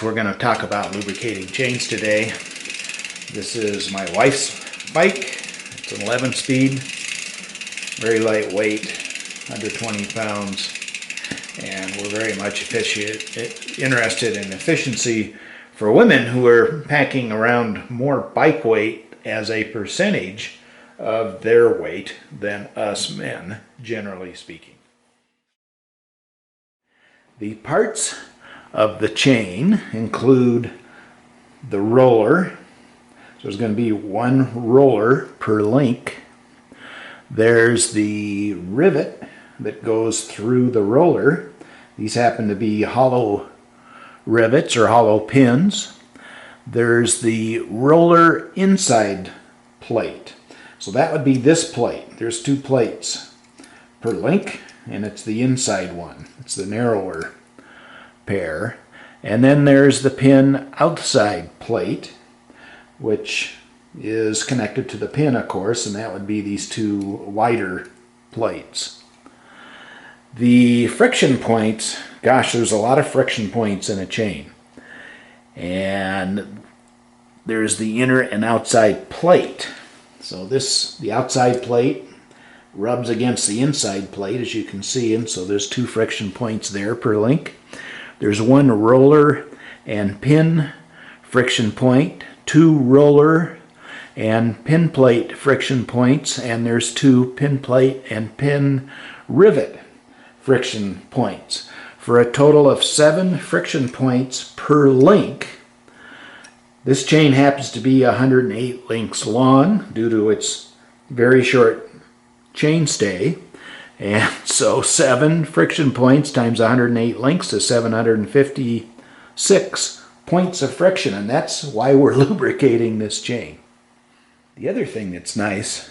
we're going to talk about lubricating chains today. This is my wife's bike. It's an 11-speed, very lightweight, under 20 pounds, and we're very much interested in efficiency for women who are packing around more bike weight as a percentage of their weight than us men, generally speaking. The parts of the chain include the roller. So there's going to be one roller per link. There's the rivet that goes through the roller. These happen to be hollow rivets or hollow pins. There's the roller inside plate. So that would be this plate. There's two plates per link, and it's the inside one. It's the narrower pair. And then there's the pin outside plate, which is connected to the pin, of course, and that would be these two wider plates. The friction points, gosh, there's a lot of friction points in a chain. And there's the inner and outside plate. So the outside plate rubs against the inside plate, as you can see, and so there's two friction points there per link. There's one roller and pin friction point, two roller and pin plate friction points, and there's two pin plate and pin rivet friction points, for a total of 7 friction points per link. This chain happens to be 108 links long due to its very short chain stay. And so 7 friction points times 108 links is 756 points of friction, and that's why we're lubricating this chain. The other thing that's nice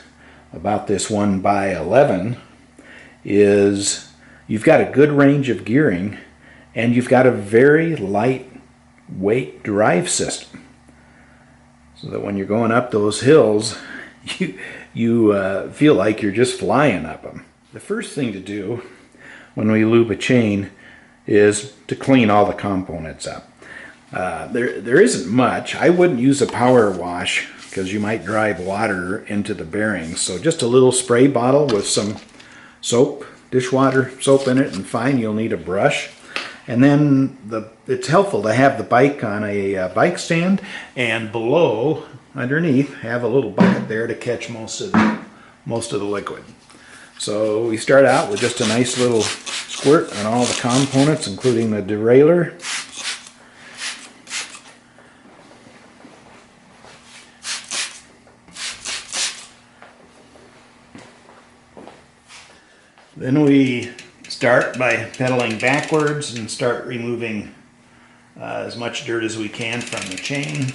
about this 1x11 is you've got a good range of gearing, and you've got a very lightweight drive system, so that when you're going up those hills, you feel like you're just flying up them. The first thing to do when we lube a chain is to clean all the components up. There isn't much. I wouldn't use a power wash because you might drive water into the bearings. So just a little spray bottle with some soap, dishwater soap in it, and fine, you'll need a brush. And then it's helpful to have the bike on a bike stand, and below, underneath, have a little bucket there to catch most of the liquid. So we start out with just a nice little squirt on all the components, including the derailleur. Then we start by pedaling backwards and start removing as much dirt as we can from the chain.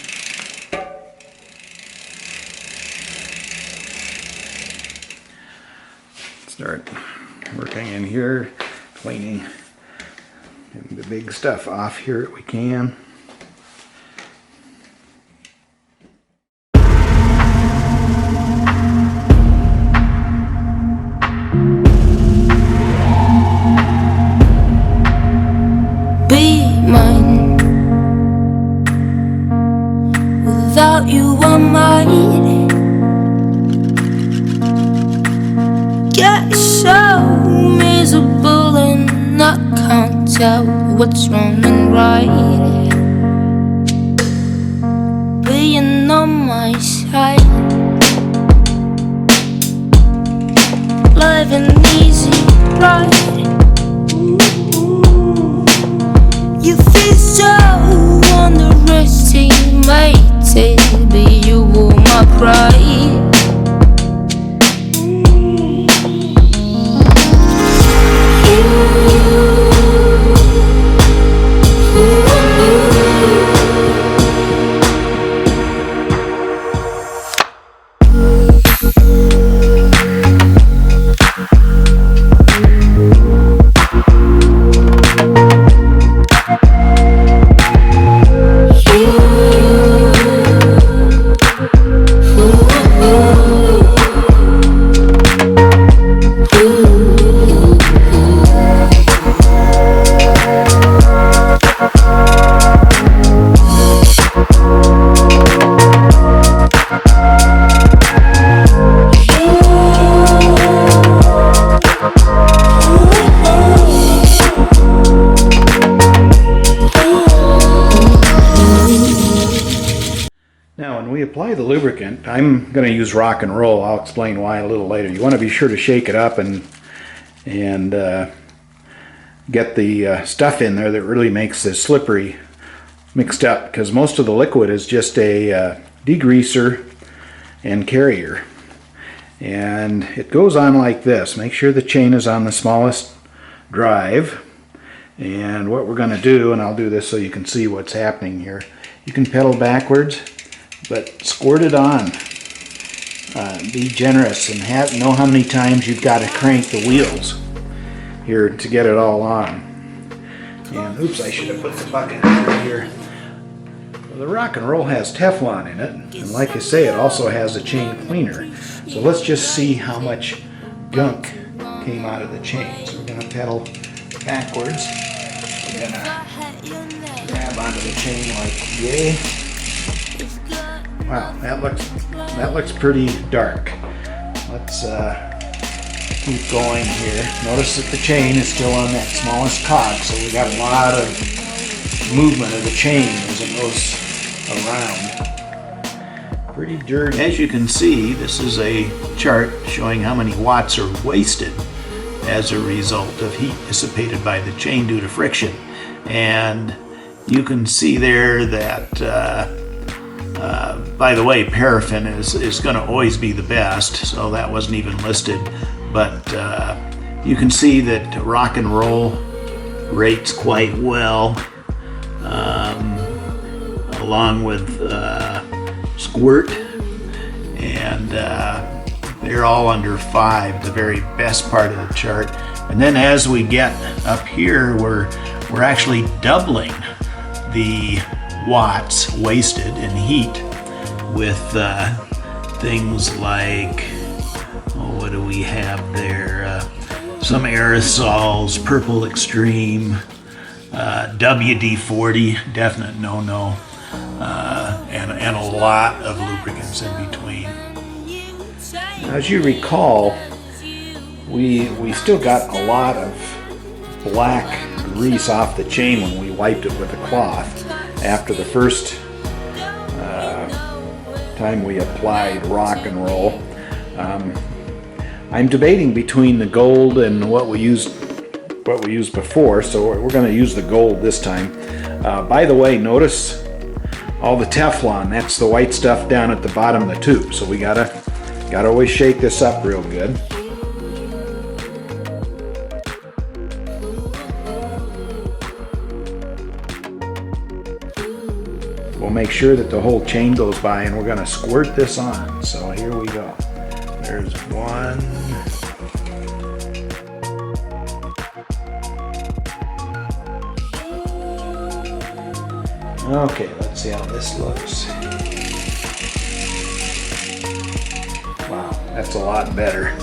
Start working in here, cleaning the big stuff off here that we can. Be mine. Without you I'm mine. Get so miserable and I can't tell what's wrong and right. Being on my side, living easy, right? You feel so underestimated, but you were my pride. when we apply the lubricant, I'm going to use Rock and Roll. I'll explain why a little later. You want to be sure to shake it up and get the stuff in there that really makes this slippery mixed up, because most of the liquid is just a degreaser and carrier. And it goes on like this. Make sure the chain is on the smallest drive. And what we're going to do, and I'll do this so you can see what's happening here, you can pedal backwards, but squirt it on. Be generous and know how many times you've got to crank the wheels here to get it all on. And oops, I should have put the bucket over here. Well, the Rock and Roll has Teflon in it, and like I say, it also has a chain cleaner. So let's just see how much gunk came out of the chain. So we're going to pedal backwards. We're going to grab onto the chain like yay. Wow, that looks pretty dark. Let's keep going here. Notice that the chain is still on that smallest cog, so we got a lot of movement of the chain as it goes around. Pretty dirty. As you can see, this is a chart showing how many watts are wasted as a result of heat dissipated by the chain due to friction. And you can see there that by the way, paraffin is going to always be the best, so that wasn't even listed. But you can see that Rock and Roll rates quite well, along with Squirt, and they're all under 5, the very best part of the chart. And then as we get up here, we're actually doubling the watts wasted in heat with things like, what do we have there? Some aerosols, Purple Extreme, WD-40, definite no-no, and a lot of lubricants in between. As you recall, we still got a lot of black grease off the chain when we wiped it with a cloth after the first time we applied Rock and Roll. I'm debating between the gold and what we used before, so we're going to use the gold this time. By the way, notice all the Teflon. That's the white stuff down at the bottom of the tube. So we gotta always shake this up real good. We'll make sure that the whole chain goes by, and we're going to squirt this on. So here we go. There's one. Okay, let's see how this looks. Wow, that's a lot better.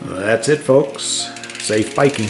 Well, that's it, folks. Safe biking.